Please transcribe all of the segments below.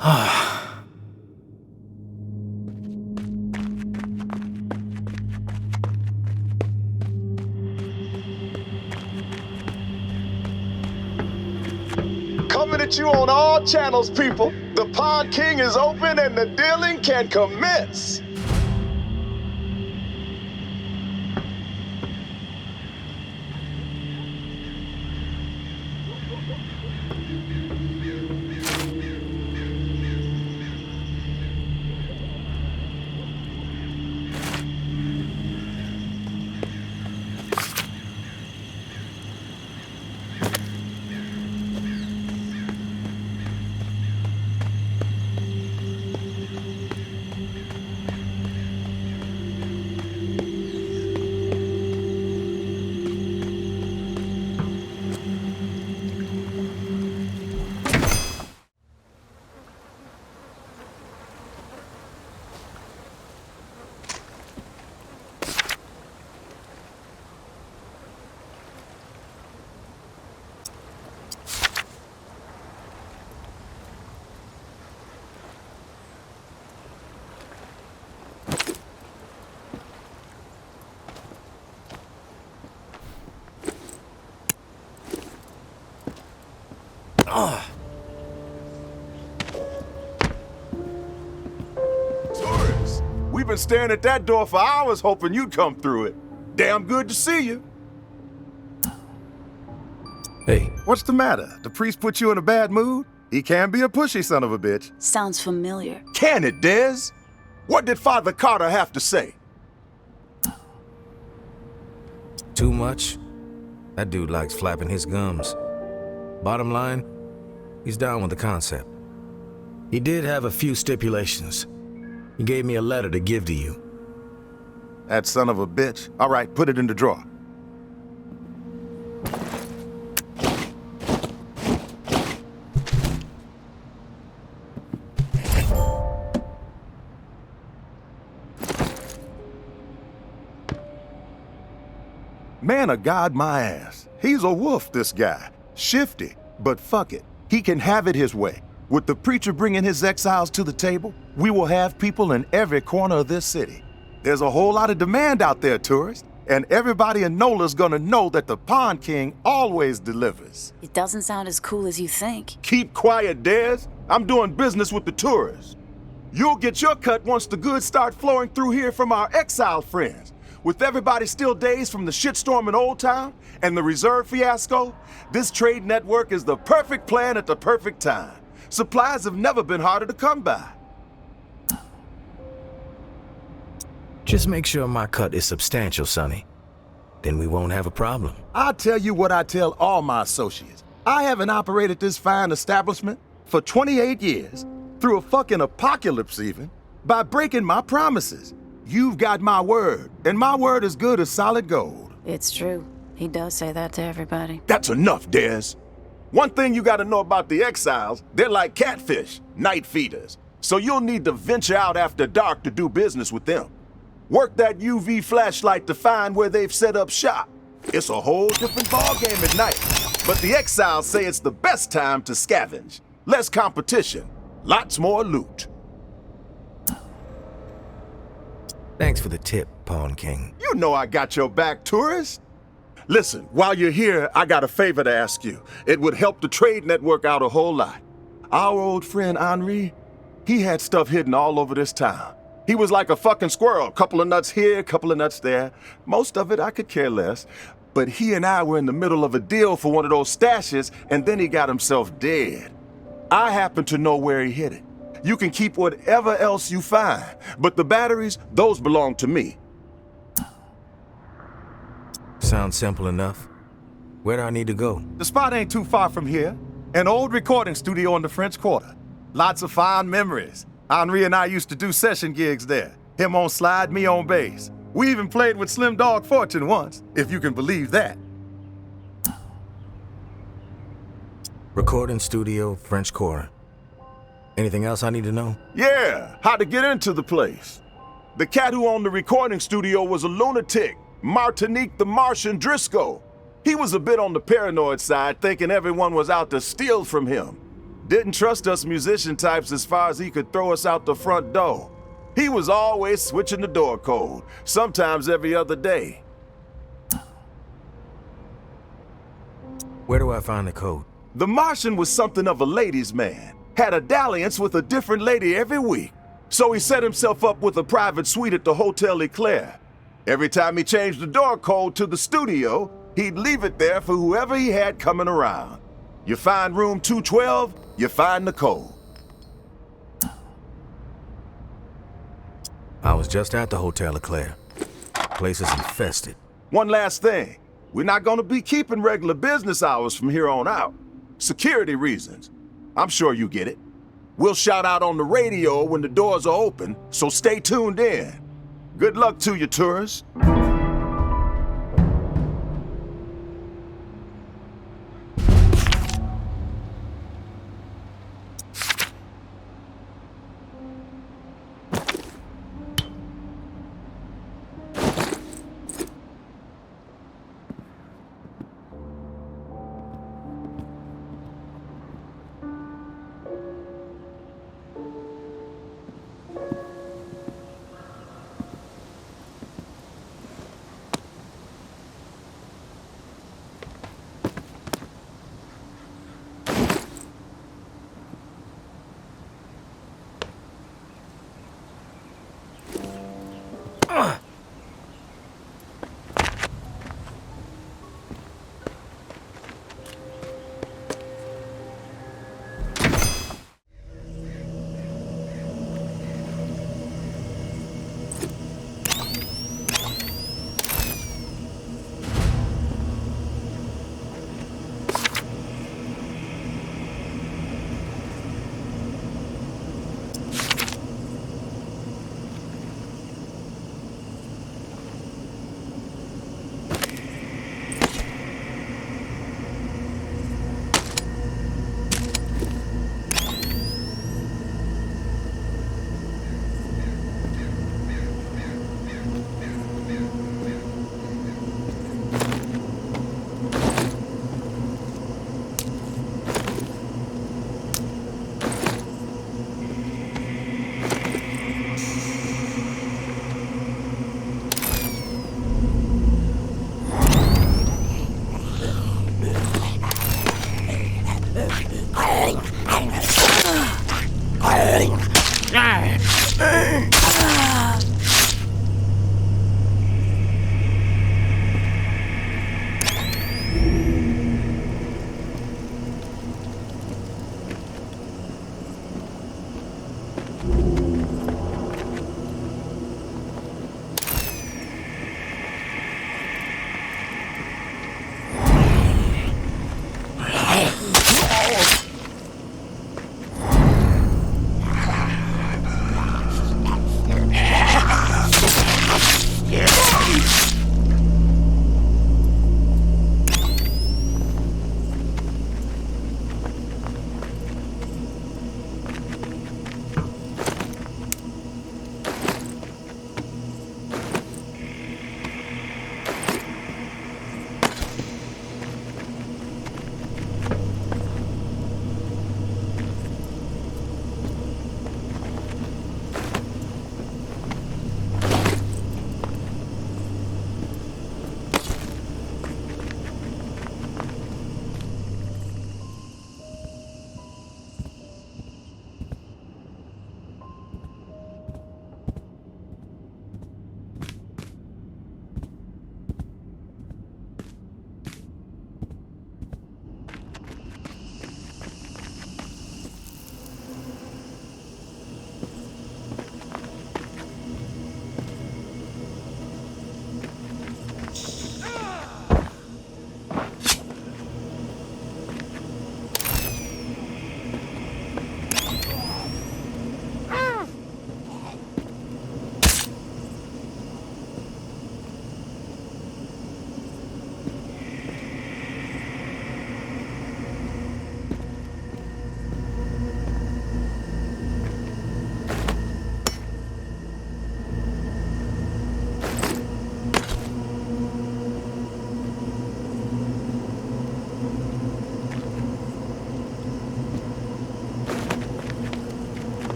Coming at you on all channels, people. The Pawn King is open and the dealing can commence. Tourists, we've been staring at that door for hours hoping you'd come through it. Damn good to see you. Hey. What's the matter? The priest put you in a bad mood? He can be a pushy son of a bitch. Sounds familiar. Can it, Dez? What did Father Carter have to say? Too much? That dude likes flapping his gums. Bottom line, he's down with the concept. He did have a few stipulations. He gave me a letter to give to you. That son of a bitch. All right, put it in the drawer. Man of God, my ass. He's a wolf, this guy. Shifty, but fuck it. He can have it his way. With the preacher bringing his exiles to the table, we will have people in every corner of this city. There's a whole lot of demand out there, tourists, and everybody in Nola's gonna know that the Pawn King always delivers. It doesn't sound as cool as you think. Keep quiet, Dez. I'm doing business with the tourists. You'll get your cut once the goods start flowing through here from our exile friends. With everybody still dazed from the shitstorm in Old Town and the reserve fiasco, this trade network is the perfect plan at the perfect time. Supplies have never been harder to come by. Just make sure my cut is substantial, Sonny. Then we won't have a problem. I'll tell you what I tell all my associates. I haven't operated this fine establishment for 28 years, through a fucking apocalypse even, by breaking my promises. You've got my word, and my word is good as solid gold. It's true. He does say that to everybody. That's enough, Dez. One thing you gotta know about the exiles, they're like catfish, night feeders. So you'll need to venture out after dark to do business with them. Work that UV flashlight to find where they've set up shop. It's a whole different ballgame at night. But the exiles say it's the best time to scavenge. Less competition, lots more loot. Thanks for the tip, Pawn King. You know I got your back, tourist. Listen, while you're here, I got a favor to ask you. It would help the trade network out a whole lot. Our old friend Henri, he had stuff hidden all over this town. He was like a fucking squirrel, couple of nuts here, couple of nuts there. Most of it I could care less. But he and I were in the middle of a deal for one of those stashes, and then he got himself dead. I happen to know where he hid it. You can keep whatever else you find, but the batteries, those belong to me. Sounds simple enough. Where do I need to go? The spot ain't too far from here. An old recording studio in the French Quarter. Lots of fond memories. Henri and I used to do session gigs there. Him on slide, me on bass. We even played with Slim Dog Fortune once, if you can believe that. Recording studio, French Quarter. Anything else I need to know? Yeah, how to get into the place. The cat who owned the recording studio was a lunatic, Martinique the Martian Driscoll. He was a bit on the paranoid side, thinking everyone was out to steal from him. Didn't trust us musician types as far as he could throw us out the front door. He was always switching the door code, sometimes every other day. Where do I find the code? The Martian was something of a ladies' man. Had a dalliance with a different lady every week. So he set himself up with a private suite at the Hotel Eclair. Every time he changed the door code to the studio, he'd leave it there for whoever he had coming around. You find room 212, you find the code. I was just at the Hotel Eclair. Place is infested. One last thing. We're not gonna be keeping regular business hours from here on out. Security reasons. I'm sure you get it. We'll shout out on the radio when the doors are open, so stay tuned in. Good luck to you, tourists.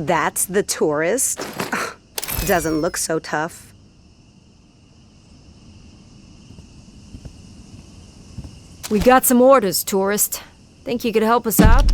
That's the tourist? Ugh, doesn't look so tough. We got some orders, tourist. Think you could help us out?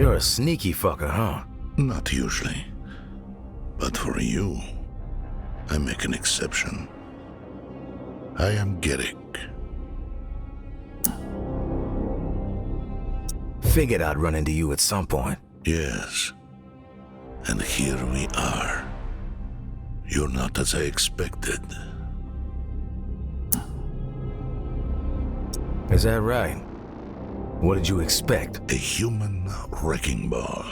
You're a sneaky fucker, huh? Not usually. But for you, I make an exception. I am Garrick. Figured I'd run into you at some point. Yes. And here we are. You're not as I expected. Is that right? What did you expect? A human wrecking ball.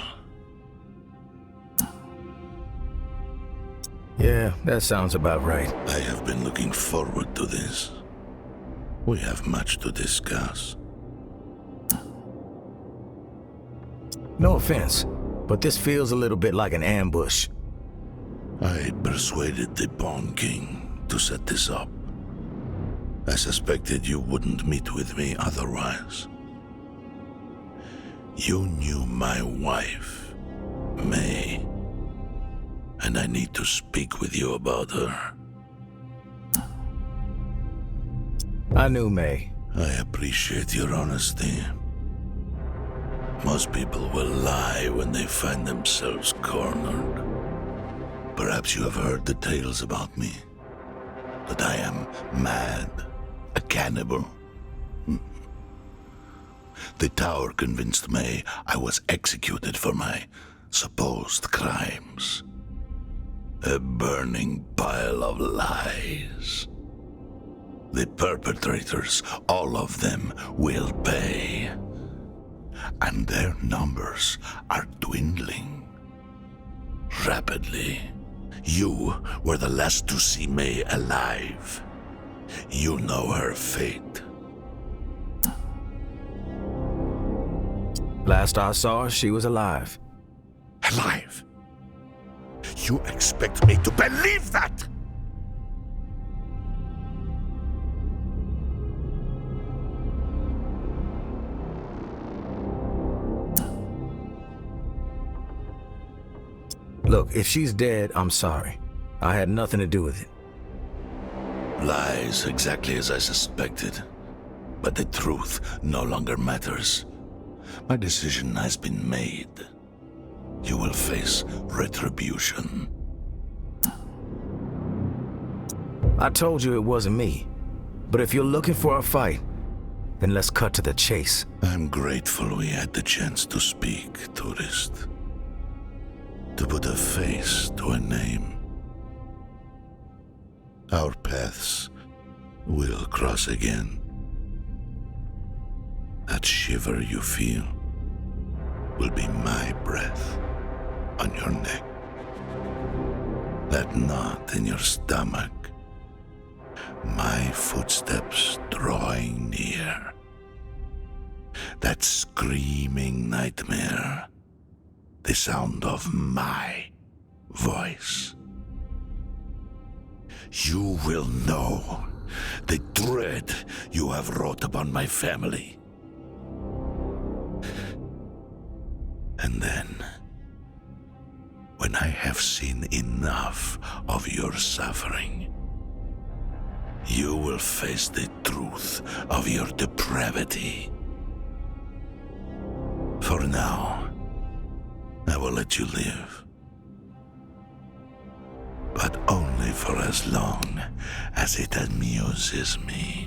Yeah, that sounds about right. I have been looking forward to this. We have much to discuss. No offense, but this feels a little bit like an ambush. I persuaded the Pawn King to set this up. I suspected you wouldn't meet with me otherwise. You knew my wife, May, and I need to speak with you about her. I knew May. I appreciate your honesty. Most people will lie when they find themselves cornered. Perhaps you have heard the tales about me. That I am mad, a cannibal. The tower convinced May I was executed for my supposed crimes. A burning pile of lies. The perpetrators, all of them, will pay. And their numbers are dwindling. Rapidly. You were the last to see May alive. You know her fate. Last I saw her, she was alive. Alive? You expect me to believe that? Look, if she's dead, I'm sorry. I had nothing to do with it. Lies exactly as I suspected. But the truth no longer matters. My decision has been made. You will face retribution. I told you it wasn't me. But if you're looking for a fight, then let's cut to the chase. I'm grateful we had the chance to speak, tourist. To put a face to a name. Our paths will cross again. That shiver you feel will be my breath on your neck. That knot in your stomach, my footsteps drawing near. That screaming nightmare, the sound of my voice. You will know the dread you have wrought upon my family. And then, when I have seen enough of your suffering, you will face the truth of your depravity. For now, I will let you live. But only for as long as it amuses me.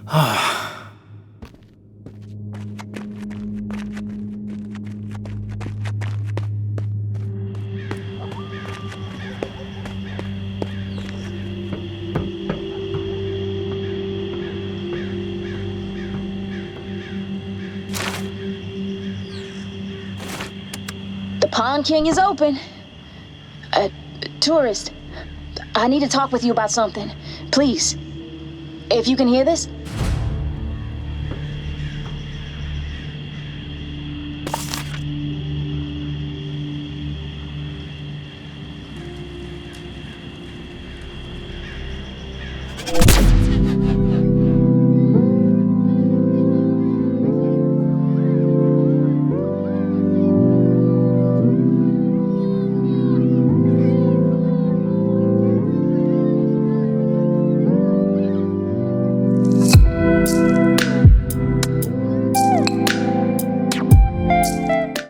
The Pawn King is open. Tourist, I need to talk with you about something. Please, if you can hear this,